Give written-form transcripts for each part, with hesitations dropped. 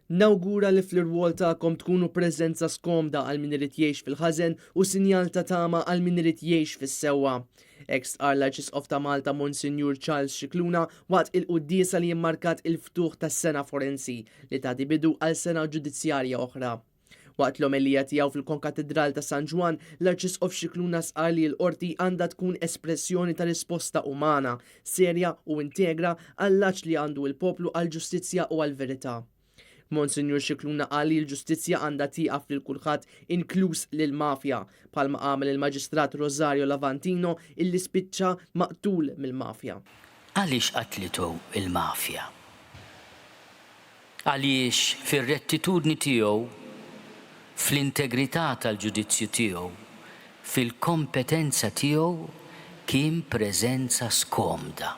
Nawgura li fl-irwol tagħkom tkunu preżenza skomda għal min irid jgħix fil-ħażen u sinjal ta' tama għal min irid jgħix fis-sewwa. Ex-Archbishop ta' Malta Monsignor Charles Scicluna waqt il-quddiesa li jimmarkat il-ftuħ tas-sena forensi li tagħti bidu għal sena ġudizzjarja oħra. Waqt l-omelija tiegħu fil-Konkatedral ta' San Ġwan, l-Arċisqof Scicluna sqar li l-qorti għandha tkun espressjoni ta' risposta umana, serja u integra għall-aġġ li għandu l-poplu għall-ġustizzja u għall-verità. Monsignor Scicluna qal li l-ġustizzja għandha tieqaf lil kulħadd inkluż lill-mafja, bħalma għamel il-Maġistrat Rosario Lavantino illi spiċċa maqtul mill-mafja. Għaliex qatlitu il-mafja? Għaliex fir-rettitudni tiegħu, fl-integrità tal-ġudizzju tiegħu, fil-kompetenza tiegħu kien preżenza skomda.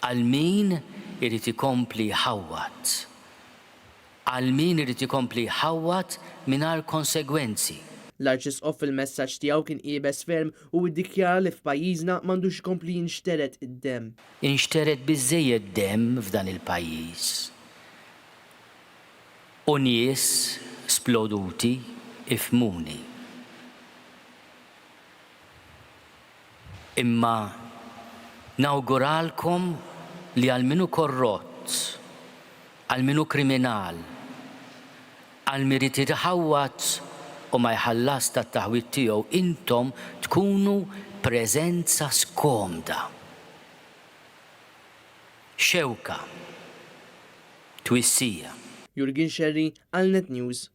Għal min irid ikompli jħawwat. Għal min irid ikompli jħawwat mingħajr konsegwenzi. L-Arċisqof fil-messaġġ tiegħu kien qiebes ferm u ddikjara li f'pajjiżna m'għandux ikompli jinxteret id-demm. Inxteret biżżejjed demm f'dan il-pajjiż. U nies sploduti ifmuni. Imma nawguralkom li għal minu korrott, għal minu kriminal, għal mirit jitħawat u ma jħallas ta' taħwit tiegħu intom tkunu preżenza skomda. Xewka, twissija. Jurgen Xerri għal Net News.